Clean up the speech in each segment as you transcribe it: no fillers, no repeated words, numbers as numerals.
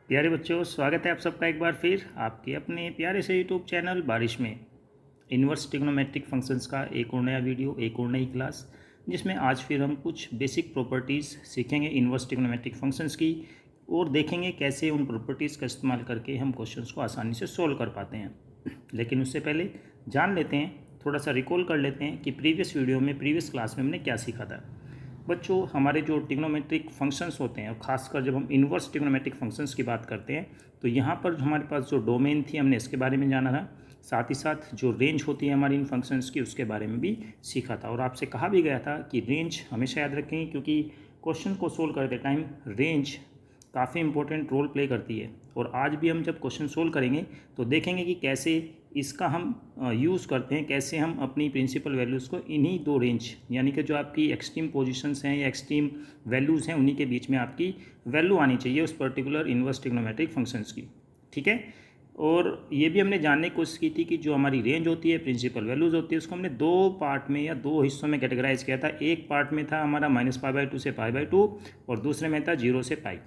प्यारे बच्चों, स्वागत है आप सबका एक बार फिर आपके अपने प्यारे से यूट्यूब चैनल बारिश में। इन्वर्स ट्रिग्नोमेट्रिक फंक्शंस का एक और नया वीडियो, एक और नई क्लास, जिसमें आज फिर हम कुछ बेसिक प्रॉपर्टीज़ सीखेंगे इन्वर्स ट्रिग्नोमेट्रिक फंक्शंस की और देखेंगे कैसे उन प्रॉपर्टीज़ का इस्तेमाल करके हम क्वेश्चंस को आसानी से सोल्व कर पाते हैं। लेकिन उससे पहले जान लेते हैं, थोड़ा सा रिकॉल कर लेते हैं कि प्रीवियस वीडियो में, प्रीवियस क्लास में हमने क्या सीखा था। बच्चों, हमारे जो ट्रिग्नोमेट्रिक फंक्शंस होते हैं और ख़ासकर जब हम इन्वर्स ट्रिग्नोमेट्रिक फंक्शंस की बात करते हैं तो यहाँ पर हमारे पास जो डोमेन थी हमने इसके बारे में जाना था, साथ ही साथ जो रेंज होती है हमारी इन फंक्शंस की उसके बारे में भी सीखा था। और आपसे कहा भी गया था कि रेंज हमेशा याद रखेंगे, क्योंकि क्वेश्चन को सोल्व करते टाइम रेंज काफ़ी इंपॉर्टेंट रोल प्ले करती है। और आज भी हम जब क्वेश्चन सोल्व करेंगे तो देखेंगे कि कैसे इसका हम यूज़ करते हैं, कैसे हम अपनी प्रिंसिपल वैल्यूज़ को इन्हीं दो रेंज, यानी कि जो आपकी एक्सट्रीम पोजीशंस हैं या एक्सट्रीम वैल्यूज़ हैं उन्हीं के बीच में आपकी वैल्यू आनी चाहिए उस पर्टिकुलर इन्वर्स ट्रिग्नोमेट्रिक फंक्शंस की। ठीक है। और ये भी हमने जानने की कोशिश की थी कि जो हमारी रेंज होती है, प्रिंसिपल वैल्यूज़ होती है, उसको हमने दो पार्ट में या दो हिस्सों में कैटेगराइज किया था। एक पार्ट में था हमारा -π/2 से π/2 और दूसरे में था 0 से π।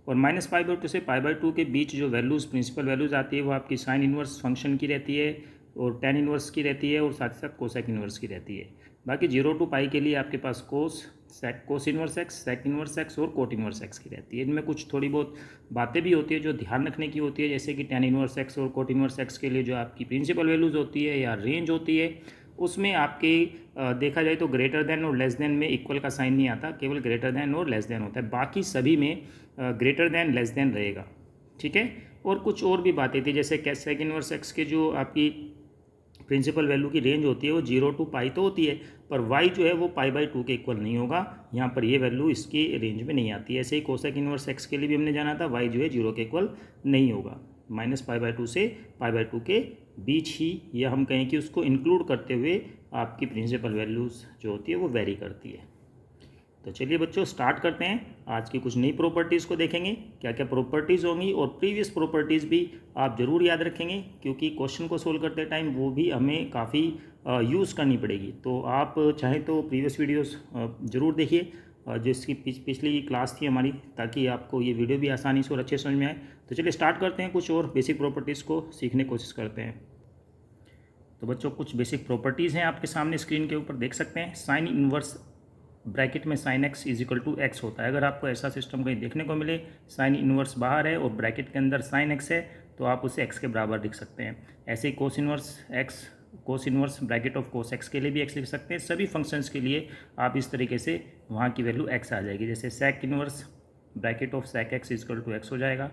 और -π/2 से π/2 के बीच जो वैल्यूज़, प्रिंसिपल वैल्यूज़ आती है वो आपकी साइन इन्वर्स फंक्शन की रहती है और टेन इन्वर्स की रहती है और साथ ही साथ कोसेक इन्वर्स की रहती है। बाकी 0 to π के लिए आपके पास cos inverse X, sec inverse X और कोट इन्वर्स एक्स की रहती है। इनमें कुछ थोड़ी बहुत बातें भी होती है जो ध्यान रखने की होती है, जैसे कि टेन इन्वर्स एक्स और कोट इन्वर्स एक्स के लिए जो आपकी प्रिंसिपल वैल्यूज़ होती है या रेंज होती है उसमें आपके देखा जाए तो ग्रेटर देन और लेस देन में इक्वल का साइन नहीं आता, केवल ग्रेटर देन और लेस देन होता है। बाकी सभी में ग्रेटर देन लेस देन रहेगा। ठीक है। और कुछ और भी बातें थी, जैसे सेक इन्वर्स एक्स के जो आपकी प्रिंसिपल वैल्यू की रेंज होती है वो 0 to π तो होती है, पर y जो है वो π/2 के इक्वल नहीं होगा। यहाँ पर ये वैल्यू इसकी रेंज में नहीं आती है। ऐसे ही कोसेक इन्वर्स एक्स के लिए भी हमने जाना था, y जो है 0 के इक्वल नहीं होगा। -π/2 से π/2 के बीच ही, या हम कहें कि उसको इंक्लूड करते हुए आपकी प्रिंसिपल वैल्यूज़ जो होती है वो वेरी करती है। तो चलिए बच्चों, स्टार्ट करते हैं। आज की कुछ नई प्रॉपर्टीज़ को देखेंगे, क्या क्या प्रॉपर्टीज़ होंगी, और प्रीवियस प्रॉपर्टीज़ भी आप ज़रूर याद रखेंगे, क्योंकि क्वेश्चन को सोल्व करते टाइम वो भी हमें काफ़ी यूज़ करनी पड़ेगी। तो आप चाहें तो प्रीवियस वीडियोस ज़रूर देखिए, जिसकी पिछली क्लास थी हमारी, ताकि आपको ये वीडियो भी आसानी से और अच्छे समझ में आए। तो चलिए स्टार्ट करते हैं, कुछ और बेसिक प्रॉपर्टीज़ को सीखने की कोशिश करते हैं। तो बच्चों, कुछ बेसिक प्रॉपर्टीज़ हैं आपके सामने स्क्रीन के ऊपर देख सकते हैं। साइन इन्वर्स ब्रैकेट में sine X is equal to X होता है। अगर आपको ऐसा सिस्टम कहीं देखने को मिले, साइन इन्वर्स बाहर है और ब्रैकेट के अंदर साइन एक्स है, तो आप उसे एक्स के बराबर लिख सकते हैं। ऐसे ही cos inverse X, cos inverse bracket of cos X के लिए भी एक्स लिख सकते हैं। सभी फंक्शंस के लिए आप इस तरीके से वहाँ की वैल्यू एक्स आ जाएगी। जैसे sec inverse bracket of sec X is equal to X हो जाएगा,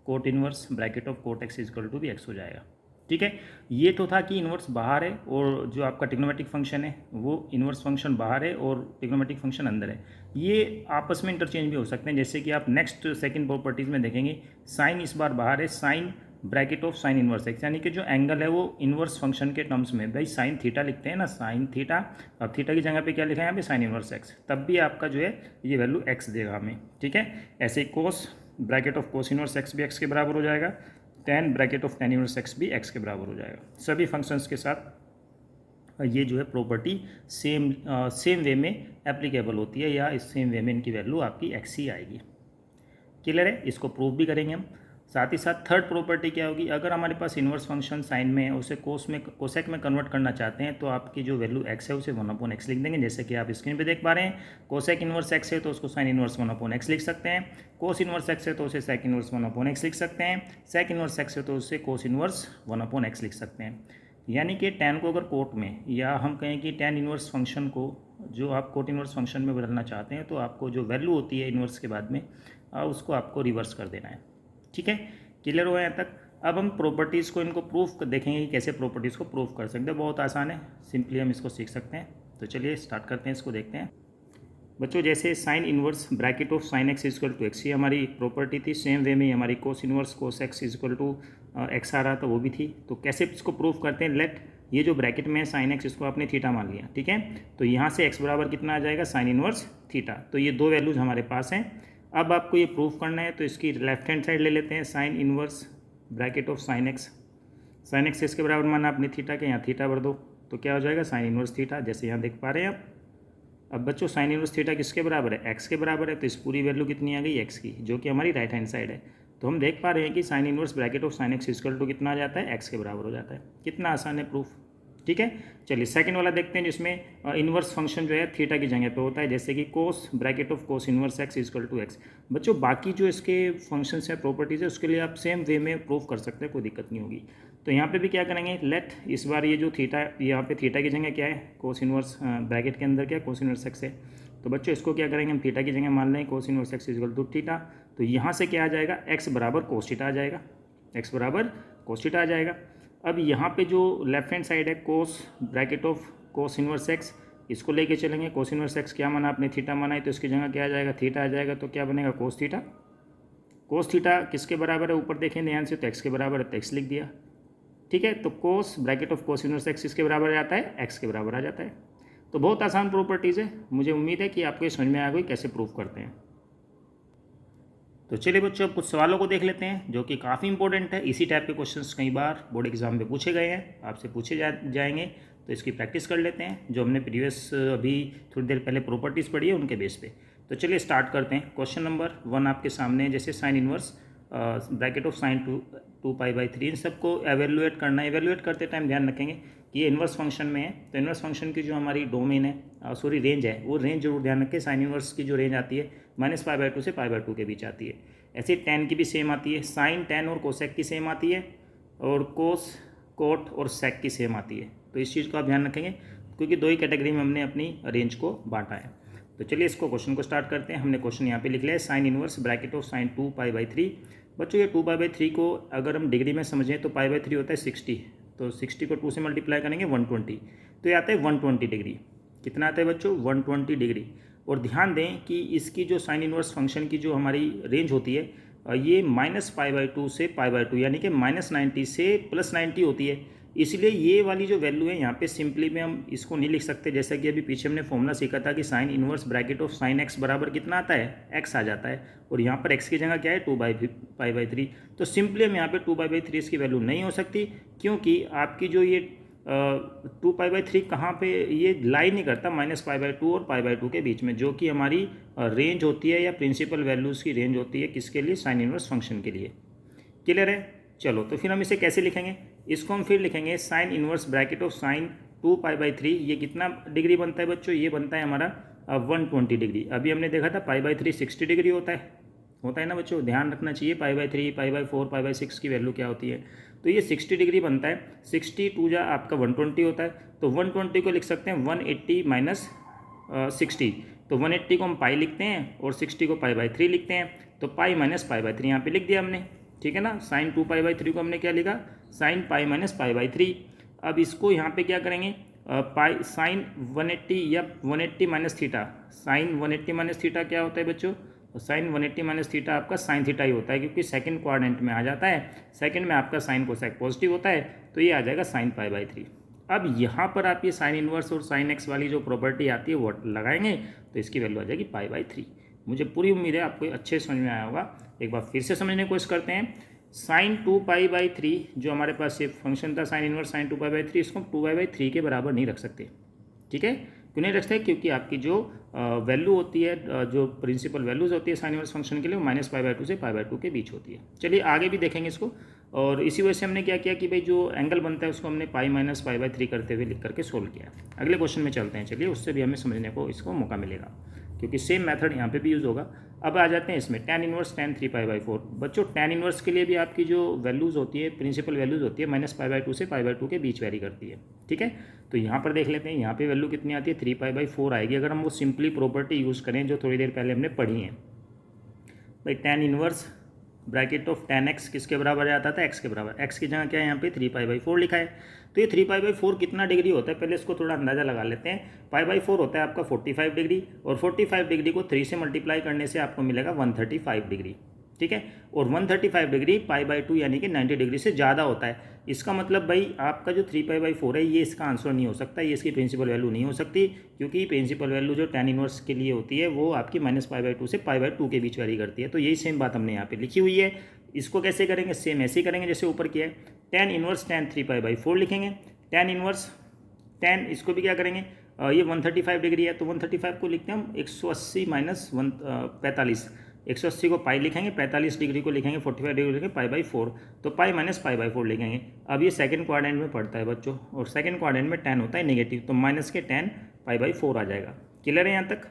cot inverse bracket of cot X is equal to भी एक्स हो जाएगा। ठीक है। ये तो था कि इन्वर्स बाहर है और जो आपका ट्रिग्नोमेट्रिक फंक्शन है वो इन्वर्स फंक्शन बाहर है और ट्रिग्नोमेट्रिक फंक्शन अंदर है। ये आपस में इंटरचेंज भी हो सकते हैं, जैसे कि आप नेक्स्ट सेकंड प्रॉपर्टीज़ में देखेंगे, साइन इस बार बाहर है, sine bracket of sine inverse X, यानी कि जो एंगल है वो इन्वर्स फंक्शन के टर्म्स में, भाई साइन थीटा लिखते हैं ना, साइन थीटा, अब थीटा की जगह पे क्या लिखा है यहाँ पे, साइन इन्वर्स एक्स, तब भी आपका जो है ये वैल्यू एक्स देगा हमें। ठीक है। ऐसे ही cos bracket of cos inverse X भी एक्स के बराबर हो जाएगा, tan bracket of tan inverse X भी एक्स के बराबर हो जाएगा। सभी फंक्शंस के साथ ये जो है प्रॉपर्टी सेम वे में एप्लीकेबल होती है, या इस सेम वे में इनकी वैल्यू आपकी एक्स ही आएगी। क्लियर है। इसको प्रूव भी करेंगे हम। साथ ही साथ थर्ड प्रॉपर्टी क्या होगी, अगर हमारे पास इन्वर्स फंक्शन साइन में है, उसे कोसेक में कन्वर्ट करना चाहते हैं, तो आपकी जो वैल्यू एक्स है उसे 1/x लिख देंगे, जैसे कि आप स्क्रीन पे देख पा रहे हैं। कोसेक इन्वर्स एक्स है तो उसको साइन इन्वर्स 1/x लिख सकते हैं। कोस इन्वर्स एक्स है तो उसे सेक इन्वर्स 1/x लिख सकते हैं। सेक इन्वर्स एक्स है तो उसे कोस इन्वर्स 1/x लिख सकते हैं। यानी कि टेन को अगर कोट में, या हम कहें कि टेन इन्वर्स फंक्शन को जो आप कोट इन्वर्स फंक्शन में बदलना चाहते हैं, तो आपको जो वैल्यू होती है इन्वर्स के बाद में उसको आपको रिवर्स कर देना है। ठीक है। क्लियर हुआ यहाँ तक। अब हम प्रॉपर्टीज़ को, इनको प्रूफ देखेंगे कि कैसे प्रॉपर्टीज़ को प्रूफ कर सकते हैं। बहुत आसान है, सिंपली हम इसको सीख सकते हैं। तो चलिए स्टार्ट करते हैं, इसको देखते हैं। बच्चों, जैसे sine inverse bracket of sine X equal to X, ये हमारी प्रॉपर्टी थी। सेम वे में हमारी cos inverse cos X equal to X आ रहा था, वो भी थी। तो कैसे इसको प्रूफ करते हैं, लेट ये जो ब्रैकेट में है साइन एक्स, इसको आपने थीटा मान लिया। ठीक है। तो यहाँ से एक्स बराबर कितना आ जाएगा, साइन इन्वर्स थीटा। तो ये दो वैल्यूज़ हमारे पास हैं। अब आपको ये प्रूफ करना है, तो इसकी लेफ्ट हैंड साइड ले लेते हैं। Sine inverse bracket of sine x इसके बराबर माना आपने थीटा के, यहाँ थीटा भर दो, तो क्या हो जाएगा, साइन इन्वर्स थीटा, जैसे यहाँ देख पा रहे हैं आप। अब बच्चों, साइन इन्वर्स थीटा किसके बराबर है, एक्स के बराबर है, तो इस पूरी वैल्यू कितनी आ गई, एक्स की, जो कि हमारी राइट हैंड साइड है। तो हम देख पा रहे हैं कि sine inverse bracket of sine X equal to कितना आ जाता है, एक्स के बराबर हो जाता है। कितना आसान है प्रूफ। ठीक है, चलिए सेकंड वाला देखते हैं जिसमें इनवर्स फंक्शन जो है थीटा की जगह पे होता है, जैसे कि cos bracket of cos inverse X equal to X. बच्चों बाकी जो इसके फंक्शंस हैं, प्रॉपर्टीज़ है, उसके लिए आप सेम वे में प्रूफ कर सकते हैं, कोई दिक्कत नहीं होगी। तो यहाँ पे भी क्या करेंगे, लेट इस बार ये जो थीटा, यहाँ पे थीटा की जगह क्या है, कोस इनवर्स ब्रैकेट के अंदर क्या कोस इनवर्स एक्स है। तो बच्चों इसको क्या करेंगे, हम थीटा की जगह मान लें cos inverse X equal to theta. तो यहाँ से क्या आ जाएगा, एक्स बराबर कोस थीटा आ जाएगा, एक्स बराबर कोस थीटा आ जाएगा। अब यहाँ पे जो लेफ्ट हैंड साइड है cos bracket of cos inverse X, इसको लेके चलेंगे। कोस इनवर्स एक्स क्या माना आपने, थीटा माना है, तो इसकी जगह क्या आ जाएगा, थीटा आ जाएगा। तो क्या बनेगा, कोस थीटा। कोस थीटा किसके बराबर है, ऊपर देखें ध्यान से, तो एक्स के बराबर है, तो एक्स लिख दिया। ठीक है, तो cos bracket of cos inverse X किसके बराबर आ जाता है, एक्स के बराबर आ जाता है। तो बहुत आसान प्रॉपर्टीज़ है, मुझे उम्मीद है कि आपको ये समझ में आ गई कैसे प्रूफ करते हैं। तो चलिए बच्चों अब कुछ सवालों को देख लेते हैं जो कि काफ़ी इंपॉर्टेंट है। इसी टाइप के क्वेश्चंस कई बार बोर्ड एग्जाम में पूछे गए हैं, आपसे पूछे जाएंगे, तो इसकी प्रैक्टिस कर लेते हैं जो हमने प्रीवियस अभी थोड़ी देर पहले प्रॉपर्टीज़ पढ़ी है उनके बेस पे। तो चलिए स्टार्ट करते हैं। क्वेश्चन नंबर 1 आपके सामने है, जैसे sign inverse bracket of sign 2 pi by 3, इन सबको एवेलुएट करना है। एवेलुएट करते टाइम ध्यान रखेंगे कि ये इन्वर्स फंक्शन में है, तो इन्वर्स फंक्शन की जो हमारी डोमेन है, सॉरी रेंज है, वो रेंज जरूर ध्यान रखें। साइन इन्वर्स की जो रेंज आती है -π/2 से π/2 के बीच आती है। ऐसे tan की भी सेम आती है, साइन tan और कोसेक की सेम आती है, और कोस कोट और सेक की सेम आती है। तो इस चीज़ को आप ध्यान रखेंगे क्योंकि दो ही कैटेगरी में हमने अपनी रेंज को बांटा है। तो चलिए इसको क्वेश्चन को स्टार्ट करते हैं। हमने क्वेश्चन यहाँ पे लिख लिया है, sine inverse bracket of sine 2π/3। बच्चों ये 2π/3 को अगर हम डिग्री में समझें तो π/3 होता है 60, तो 60 को 2 से मल्टीप्लाई करेंगे 120, तो ये आता है 120 डिग्री। कितना आता है बच्चों, 120 डिग्री। और ध्यान दें कि इसकी जो साइन इनवर्स फंक्शन की जो हमारी रेंज होती है, ये -π/2 से π/2 यानी कि -90 से +90 होती है। इसलिए ये वाली जो वैल्यू है यहाँ पे सिंपली में हम इसको नहीं लिख सकते, जैसा कि अभी पीछे हमने फॉर्मूला सीखा था कि sine inverse bracket of sine X बराबर कितना आता है, एक्स आ जाता है, और यहाँ पर एक्स की जगह क्या है 2π/3। तो सिंपली हम यहाँ पे 2π/3 इसकी वैल्यू नहीं हो सकती, क्योंकि आपकी जो ये 2π/3 कहाँ पे ये लाई नहीं करता, -π/2 और π/2 के बीच में, जो कि हमारी रेंज होती है या प्रिंसिपल वैल्यूज़ की रेंज होती है, किसके लिए, साइन इनवर्स फंक्शन के लिए। क्लियर है। चलो तो फिर हम इसे कैसे लिखेंगे, इसको हम फिर लिखेंगे sine inverse bracket of sine 2π/3। ये कितना डिग्री बनता है बच्चों, ये बनता है हमारा 120 डिग्री। अभी हमने देखा था π/3 60 डिग्री होता है ना बच्चों, ध्यान रखना चाहिए π/3 π/4 π/6 की वैल्यू क्या होती है। तो ये 60 डिग्री बनता है, 60 2 जा आपका 120 होता है, तो 120 को लिख सकते हैं 180 माइनस 60। तो 180 को हम पाई लिखते हैं और 60 को π/3 लिखते हैं, तो पाई माइनस π/3 यहाँ पे लिख दिया हमने। ठीक है ना, साइन 2π/3 को हमने क्या लिखा, साइन पाई माइनस π/3। अब इसको यहाँ पे क्या करेंगे, पाई साइन 180 या 180 minus theta, sine 180 minus theta क्या होता है बच्चों, साइन 180 माइनस थीटा आपका साइन थीटा ही होता है, क्योंकि सेकंड क्वाड्रेंट में आ जाता है, सेकंड में आपका साइन कोसेक पॉजिटिव होता है, तो ये आ जाएगा साइन π/3। अब यहाँ पर आप ये साइन इनवर्स और साइन एक्स वाली जो प्रॉपर्टी आती है वो लगाएंगे, तो इसकी वैल्यू आ जाएगी π/3। मुझे पूरी उम्मीद है आपको अच्छे समझ में आया होगा। एक बार फिर से समझने की कोशिश करते हैं। साइन 2π/3 जो हमारे पास ये फंक्शन था साइन इनवर्स साइन 2π/3, इसको हम 2π/3 के बराबर नहीं रख सकते। ठीक है, क्यों नहीं रख सकते, क्योंकि आपकी जो वैल्यू होती है, जो प्रिंसिपल वैल्यूज होती है साइन इनवर्स फंक्शन के लिए, वो -π/2 से π/2 के बीच होती है। चलिए आगे भी देखेंगे इसको, और इसी वजह से हमने क्या किया कि भाई जो एंगल बनता है उसको हमने पाई माइनस π/3 करते हुए लिख करके सोल्व किया। अगले क्वेश्चन में चलते हैं, चलिए उससे भी हमें समझने को इसको मौका मिलेगा, क्योंकि सेम मेथड यहाँ पे भी यूज़ होगा। अब आ जाते हैं इसमें tan इनवर्स tan 3π/4। बच्चों tan इनवर्स के लिए भी आपकी जो वैल्यूज़ होती है, प्रिंसिपल वैल्यूज़ होती है, -π/2 से π/2 के बीच वेरी करती है। ठीक है, तो यहाँ पर देख लेते हैं, यहाँ पे वैल्यू कितनी आती है, 3π/4 आएगी, अगर हम वो सिंपली प्रॉपर्टी यूज़ करें जो थोड़ी देर पहले हमने पढ़ी है। भाई tan inverse bracket of tan x किसके बराबर आता था, x के बराबर, x की जगह क्या है यहाँ पे 3π/4 लिखा है। तो ये 3π/4 कितना डिग्री होता है, पहले इसको थोड़ा अंदाज़ा लगा लेते हैं। π/4 होता है आपका 45 डिग्री, और 45 डिग्री को 3 से मल्टीप्लाई करने से आपको मिलेगा 135 डिग्री। ठीक है, और 135 डिग्री π/2 यानी कि 90 डिग्री से ज़्यादा होता है। इसका मतलब भाई आपका जो 3π/4 है ये इसका आंसर नहीं हो सकता, ये इसकी प्रिंसिपल वैल्यू नहीं हो सकती, क्योंकि प्रिंसिपल वैल्यू जो tan इनवर्स के लिए होती है वो आपकी -π/2 से π/2 के बीच वेरी करती है। तो यही सेम बात हमने यहाँ पे लिखी हुई है। इसको कैसे करेंगे, सेम ऐसे ही करेंगे जैसे ऊपर किया है। tan इनवर्स tan 3π/4 लिखेंगे, tan इनवर्स tan इसको भी क्या करेंगे, ये 135 डिग्री है, तो 135 को लिखते हैं हम 180 माइनस 45, 180 को पाई लिखेंगे, 45 डिग्री को लिखेंगे 45 डिग्री लिखेंगे π/4, तो पाई माइनस π/4 लिखेंगे। अब ये सेकंड क्वाड्रेंट में पड़ता है बच्चों, और सेकंड क्वाड्रेंट में tan होता है नेगेटिव, तो माइनस के tan π/4 आ जाएगा। क्लियर है यहाँ तक?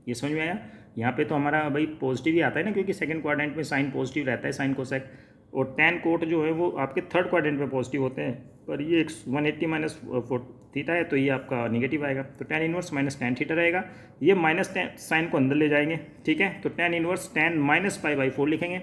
ये समझ में आया? यहाँ पे तो हमारा भाई पॉजिटिव ही आता है ना, क्योंकि सेकंड क्वाड्रेंट में साइन पॉजिटिव रहता है, साइन कोसेक, और tan कोट जो है वो आपके थर्ड क्वाड्रेंट में पॉजिटिव होते हैं, पर ये 180 माइनस थीटा है तो ये आपका निगेटिव आएगा, तो tan inverse minus tan theta रहेगा। ये माइनस साइन को अंदर ले जाएंगे, ठीक है, तो tan इनवर्स tan माइनस π/4 लिखेंगे।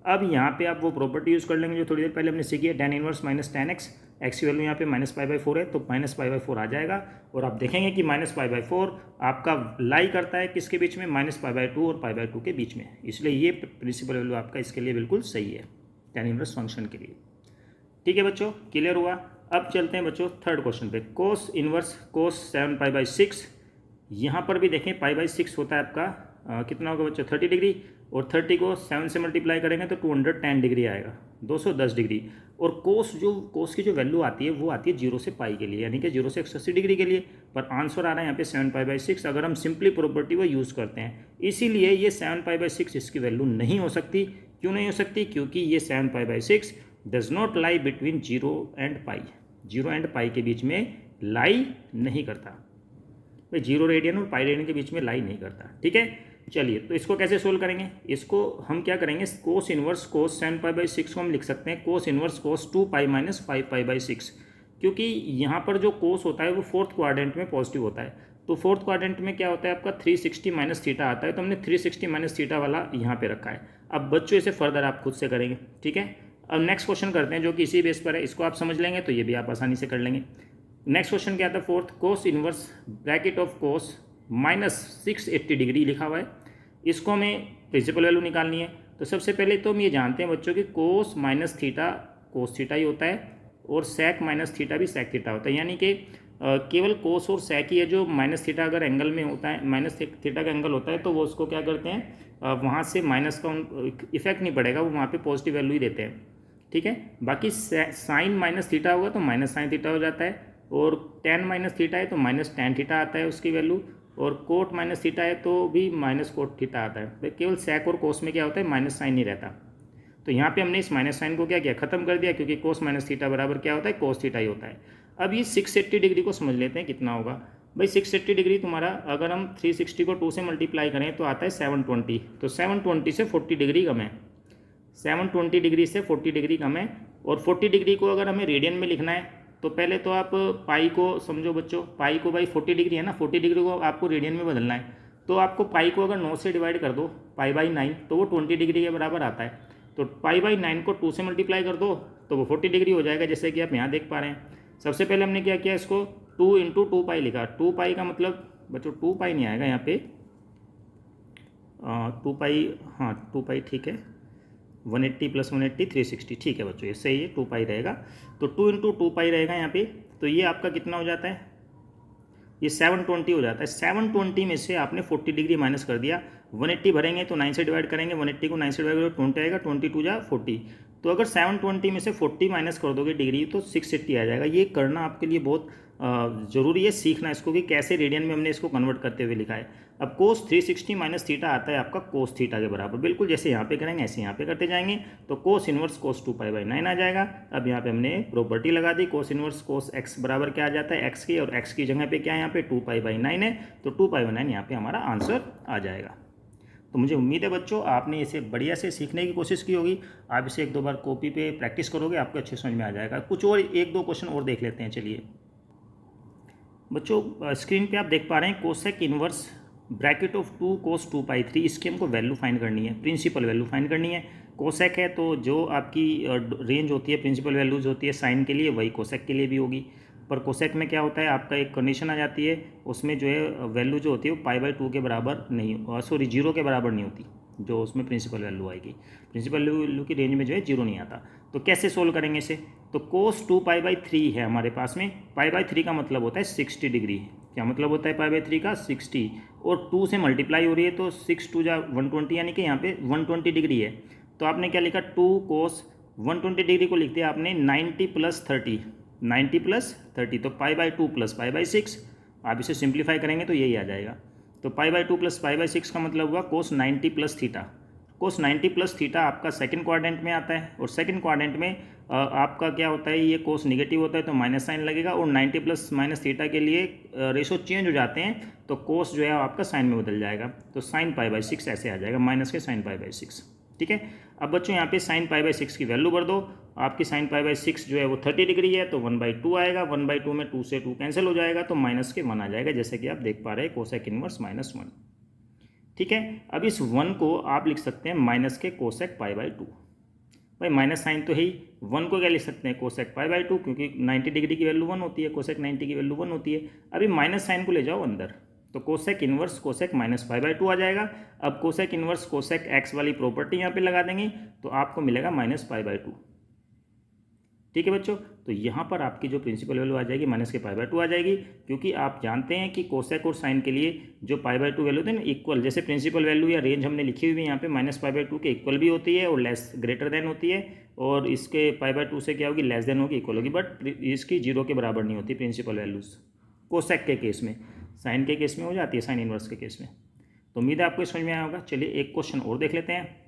अब यहाँ पे आप वो प्रॉपर्टी यूज़ कर लेंगे जो थोड़ी देर पहले हमने सीखी है, tan inverse minus tan x की वैल्यू यहाँ पे माइनस π/4 है, तो माइनस π/4 आ जाएगा। और आप देखेंगे कि माइनस π/4 आपका लाई करता है किसके बीच में, माइनस π/2 और π/2 के बीच में, इसलिए ये प्रिंसिपल वैल्यू आपका इसके लिए बिल्कुल सही है tan इनवर्स फंक्शन के लिए। ठीक है बच्चों, क्लियर हुआ? अब चलते हैं बच्चों थर्ड क्वेश्चन पे, कोस इनवर्स कोस 7π/6। यहाँ पर भी देखें π/6 होता है आपका कितना होगा बच्चों, 30 डिग्री, और 30 को 7 से मल्टीप्लाई करेंगे तो 210 डिग्री आएगा, 210 डिग्री। और कोस की जो वैल्यू आती है वो आती है 0 से पाई के लिए, यानी कि 0 से 180 डिग्री के लिए, पर आंसर आ रहा है यहाँ पे 7π/6 अगर हम सिंपली प्रॉपर्टी को यूज़ करते हैं। इसीलिए ये 7π/6 इसकी वैल्यू नहीं हो सकती। क्यों नहीं हो सकती? क्योंकि ये 7π/6 does not lie between 0 and pi, 0 and pi के बीच में लाई नहीं करता भाई, 0 रेडियन और पाई रेडियन के बीच में लाई नहीं करता। ठीक है, चलिए तो इसको कैसे सोल्व करेंगे? इसको हम क्या करेंगे, कोस इनवर्स कोस 7π/6 को हम लिख सकते हैं कोस इनवर्स कोस 2π माइनस 5π/6, क्योंकि यहाँ पर जो कोस होता है वो फोर्थ क्वाड्रेंट में पॉजिटिव होता है, तो फोर्थ क्वाड्रेंट में क्या होता है आपका 360 माइनस थीटा आता है, तो हमने 360 माइनस थीटा वाला यहाँ पे रखा है। अब बच्चों इसे फर्दर आप खुद से करेंगे, ठीक है। अब नेक्स्ट क्वेश्चन करते हैं जो कि इसी बेस पर है, इसको आप समझ लेंगे तो ये भी आप आसानी से कर लेंगे। नेक्स्ट क्वेश्चन क्या था, fourth, cos inverse bracket of cos minus 680 degree लिखा हुआ है, इसको हमें प्रिंसिपल वैल्यू निकालनी है। तो सबसे पहले तो हम ये जानते हैं बच्चों कि cos minus theta cos theta ही होता है, और सेक माइनस थीटा भी सेक थीटा होता है, यानी कि केवल कोस और सेक ही है जो माइनस थीटा अगर एंगल में होता है, माइनस थीटा का एंगल होता है, तो वो उसको क्या करते हैं, वहाँ से माइनस का इफेक्ट नहीं पड़ेगा, वो वहाँ पे पॉजिटिव वैल्यू ही देते हैं, ठीक है। बाकी साइन माइनस थीटा होगा तो माइनस साइन थीटा हो जाता है, और टेन माइनस थीटा है तो माइनस टेन थीटा आता है उसकी वैल्यू, और कोट माइनस थीटा है तो भी माइनस कोट थीटा आता है। केवल सेक और कोस में क्या होता है, माइनस साइन नहीं रहता। तो यहाँ पे हमने इस माइनस साइन को क्या किया, खत्म कर दिया, क्योंकि कोस माइनस थीटा बराबर क्या होता है, कोस थीटा ही होता है। अब ये 680 डिग्री को समझ लेते हैं कितना होगा भाई। 680 डिग्री तुम्हारा अगर हम 360 को 2 से मल्टीप्लाई करें तो आता है 720, तो 720 से 40 डिग्री कम है, 720 डिग्री से 40 डिग्री कम है। और 40 डिग्री को अगर हमें रेडियन में लिखना है तो पहले तो आप पाई को समझो बच्चों, पाई को भाई 40 डिग्री है ना, 40 डिग्री को आपको रेडियन में बदलना है, तो आपको पाई को अगर 9 से डिवाइड कर दो π/9 तो वो 20 डिग्री के बराबर आता है। तो π/9 को 2 से मल्टीप्लाई कर दो तो वो 40 डिग्री हो जाएगा, जैसे कि आप यहाँ देख पा रहे हैं। सबसे पहले हमने क्या किया, इसको 2 × 2π लिखा। 2π का मतलब बच्चों 2π नहीं आएगा यहाँ पे, 2π, हाँ 2π ठीक है, 180 + 180 360, ठीक है बच्चों, ये सही है, 2π रहेगा। तो 2 × 2π रहेगा यहाँ पे, तो ये आपका कितना हो जाता है, ये 720 हो जाता है। 720 में से आपने 40 डिग्री माइनस कर दिया, 180 भरेंगे तो 9 से डिवाइड करेंगे, 180 को 9 से डिवाइड करोगे 20 आएगा, 22 जा 40। तो अगर 720 में से 40 माइनस कर दोगे डिग्री तो 680 आ जाएगा। ये करना आपके लिए बहुत ज़रूरी है, सीखना इसको कि कैसे रेडियन में हमने इसको कन्वर्ट करते हुए लिखा है। अब कोस 360 माइनस थीटा आता है आपका कोस थीटा के बराबर, बिल्कुल जैसे यहाँ पे करेंगे ऐसे यहाँ पे करते जाएंगे, तो कोस इनवर्स कोस 2π/9 आ जाएगा। अब यहाँ पे हमने प्रॉपर्टी लगा दी, कोस इनवर्स कोस x बराबर क्या आ जाता है, x की, और x की जगह पे क्या है यहाँ पे 2π/9 है, तो 2π/9 यहाँ पे हमारा आंसर आ जाएगा। तो मुझे उम्मीद है बच्चों आपने इसे बढ़िया से सीखने की कोशिश की होगी। आप इसे 1-2 बार कॉपी पे प्रैक्टिस करोगे, आपको अच्छे समझ में आ जाएगा। कुछ और 1-2 क्वेश्चन और देख लेते हैं। चलिए बच्चों, स्क्रीन पे आप देख पा रहे हैं cosec inverse bracket of 2 cos 2π3, इसकी हमको वैल्यू फाइंड करनी है, प्रिंसिपल वैल्यू फाइंड करनी है। कोसेक है तो जो आपकी रेंज होती है, प्रिंसिपल वैल्यूज होती है साइन के लिए, वही कोसेक के लिए भी होगी। पर कोसेक में क्या होता है, आपका एक कंडीशन आ जाती है, उसमें जो है वैल्यू जो होती है वो π/2 के बराबर नहीं, सॉरी 0 के बराबर नहीं होती, जो उसमें प्रिंसिपल वैल्यू आएगी। प्रिंसिपल वैल्यू की रेंज में जो है 0 नहीं आता। तो कैसे सोल्व करेंगे इसे, तो कोस 2π/3 है हमारे पास में, π/3 का मतलब होता है 60 डिग्री। क्या मतलब होता है π/3 का, 60, और 2 से मल्टीप्लाई हो रही है तो 6×2 = 120, यानी कि यहाँ पे 120 डिग्री है। तो आपने क्या लिखा, 2 cos 120 डिग्री को लिख दिया आपने 90 + 30, 90 + 30, तो π/2 + π/6। आप इसे सिंप्लीफाई करेंगे तो यही आ जाएगा। तो π/2 + π/6 का मतलब हुआ cos 90 + थीटा, कोस 90 प्लस थीटा आपका सेकंड क्वाड्रेंट में आता है, और सेकंड क्वाड्रेंट में आपका क्या होता है, ये कोस निगेटिव होता है तो माइनस साइन लगेगा, और 90 प्लस माइनस थीटा के लिए रेशो चेंज हो जाते हैं तो कोस जो है आपका साइन में बदल जाएगा, तो साइन पाई बाई 6 ऐसे आ जाएगा, माइनस के साइन पाई बाई 6। ठीक है, अब बच्चों यहाँ पे साइन पाई बाई 6 की वैल्यू भर दो। आपकी साइन पाई बाई 6 जो है वो 30 डिग्री है, तो 1/2 आएगा, 1/2 में 2 से 2 कैंसिल हो जाएगा, तो माइनस के 1 आ जाएगा, जैसे कि आप देख पा रहे हैं कोसेक इनवर्स -1। ठीक है, अब इस 1 को आप लिख सकते हैं माइनस के कोसेक पाई बाई 2। भाई माइनस साइन तो है ही, 1 को क्या लिख सकते हैं कोसेक पाई बाई 2, क्योंकि 90 डिग्री की वैल्यू 1 होती है, कोसेक 90 की वैल्यू 1 होती है। अभी माइनस साइन को ले जाओ अंदर, तो cosec inverse cosec minus pi by 2 आ जाएगा। अब कोसेक इनवर्स कोसेक एक्स वाली प्रॉपर्टी यहाँ पे लगा देंगे तो आपको मिलेगा माइनस पाई बाई 2। ठीक है बच्चों, तो यहाँ पर आपकी जो प्रिंसिपल वैल्यू आ जाएगी माइनस के पाई बाई 2 आ जाएगी, क्योंकि आप जानते हैं कि कोसेक और साइन के लिए जो पाई बाई 2 वैल्यू होती है ना इक्वल, जैसे प्रिंसिपल वैल्यू या रेंज हमने लिखी हुई है यहाँ पे माइनस पाई बाई 2 के इक्वल भी होती है और लेस ग्रेटर देन होती है, और इसके पाई बाई 2 से क्या होगी, लेस देन होगी, इक्वल होगी, बट इसकी 0 के बराबर नहीं होती प्रिंसिपल वैल्यूज कोसेक के केस में। साइन के केस में हो जाती है, साइन इनवर्स के केस में। तो उम्मीद है आपको समझ में आया होगा। चलिए एक क्वेश्चन और देख लेते हैं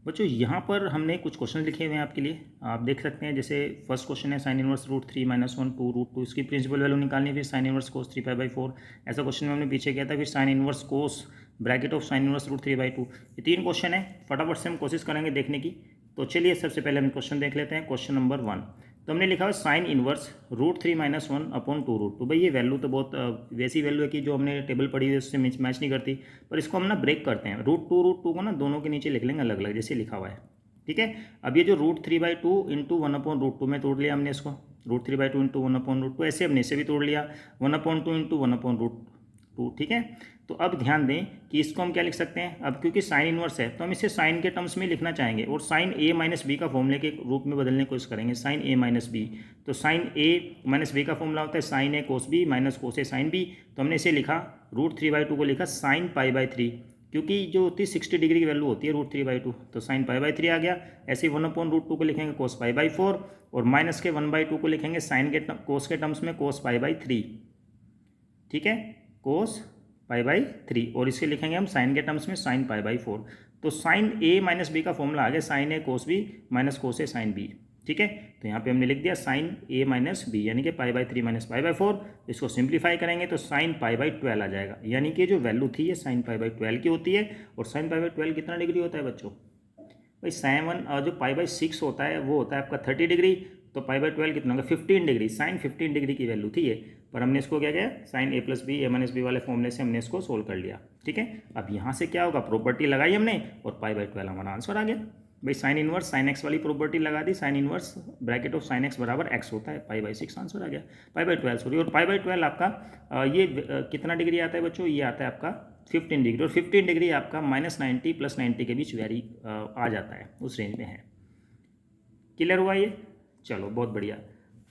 बच्चों। यहाँ पर हमने कुछ क्वेश्चन लिखे हुए हैं आपके लिए, आप देख सकते हैं। जैसे फर्स्ट क्वेश्चन है साइन इनवर्स √3 - 1 2 √2, इसकी प्रिंसिपल वैल्यू निकालनी है। फिर sine inverse cos 3 pi by 4, ऐसा क्वेश्चन हमने पीछे किया था। फिर sine inverse cos bracket of sine inverse √3/2। ये 3 क्वेश्चन है, फटाफट से हम कोशिश करेंगे देखने की। तो चलिए सबसे पहले हम क्वेश्चन देख लेते हैं। क्वेश्चन नंबर 1, तो हमने लिखा है साइन इनवर्स √3 - 1 2 √2। भाई ये वैल्यू तो बहुत वैसी वैल्यू है कि जो हमने टेबल पढ़ी हुई है उससे मैच नहीं करती, पर इसको हम ना ब्रेक करते हैं। √2 को ना दोनों के नीचे लिख लेंगे अलग अलग, जैसे लिखा हुआ है। ठीक है, अब ये जो √3/2 इंटू 1/√2 में तोड़ लिया हमने इसको, √3/2 इंटू 1/√2, ऐसे हमने इसे भी तोड़ लिया 1/2 इंटू 1/√2। ठीक है, तो अब ध्यान दें कि इसको हम क्या लिख सकते हैं। अब क्योंकि साइन इनवर्स है तो हम इसे साइन के टर्म्स में लिखना चाहेंगे, और साइन a माइनस बी का फॉर्मूले के रूप में बदलने की कोशिश करेंगे, साइन a माइनस बी। तो साइन a माइनस बी का फॉर्मूला होता है sine a cos b minus cos a sine b। तो हमने इसे लिखा √3/2 को लिखा साइन पाई बाई 3, क्योंकि जो होती है 60 डिग्री की वैल्यू होती है √3/2, तो साइन पाई बाई 3 आ गया। ऐसे ही 1/√2 को लिखेंगे कोस पाई बाई 4, और माइनस के 1/2 को लिखेंगे साइन के कोस के टर्म्स में कोस पाई बाई 3। ठीक है, कोस पाई बाई 3, और इसके लिखेंगे हम साइन के टर्म्स में साइन पाई बाई 4। तो साइन a माइनस बी का फॉर्मूला आ गया sine a cos b minus cos a sine b। ठीक है, तो यहाँ पे हमने लिख दिया साइन a माइनस बी, यानी कि pi by 3 minus pi by 4। इसको सिंप्लीफाई करेंगे तो साइन पाई बाई 12 आ जाएगा, यानी कि जो वैल्यू थी ये साइन पाई बाई 12 की होती है। और साइन पाई बाई 12 कितना डिग्री होता है बच्चों? भाई 7 जो पाई बाई 6 होता है वो होता है आपका 30 डिग्री, तो पाई बाई 12 कितना होगा 15 डिग्री। साइन 15 डिग्री की वैल्यू थी ये, पर हमने इसको क्या किया, sine a plus B a minus B वाले फॉर्मूले से हमने इसको सोल्व कर लिया। ठीक है, अब यहाँ से क्या होगा, प्रॉपर्टी लगाई हमने और पाई बाई 12 हमारा आंसर आ गया। भाई साइन इनवर्स साइन एक्स वाली प्रॉपर्टी लगा दी, sine inverse bracket of sine X बराबर एक्स होता है, पाई बाई 6 आंसर आ गया, पाई बाई 12 सॉरी। और पाई बाई 12 आपका ये कितना डिग्री आता है बच्चों, ये आता है आपका 15 डिग्री, और 15 डिग्री आपका -90 प्लस 90 के बीच वेरी आ जाता है, उस रेंज में है। क्लियर हुआ ये? चलो बहुत बढ़िया।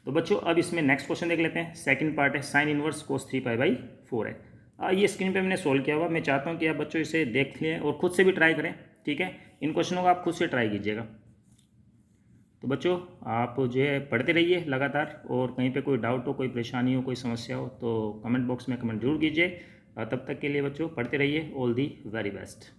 तो बच्चों अब इसमें नेक्स्ट क्वेश्चन देख लेते हैं। सेकंड पार्ट है sine inverse cos 3 pi by 4 है। ये स्क्रीन पे मैंने सोल्व किया हुआ, मैं चाहता हूँ कि आप बच्चों इसे देख लें और खुद से भी ट्राई करें। ठीक है, इन क्वेश्चनों को आप खुद से ट्राई कीजिएगा। तो बच्चों आप जो है पढ़ते रहिए लगातार, और कहीं पे कोई डाउट हो, कोई परेशानी हो, कोई समस्या हो तो कमेंट बॉक्स में कमेंट जरूर कीजिए। तब तक के लिए बच्चों पढ़ते रहिए। All the very best.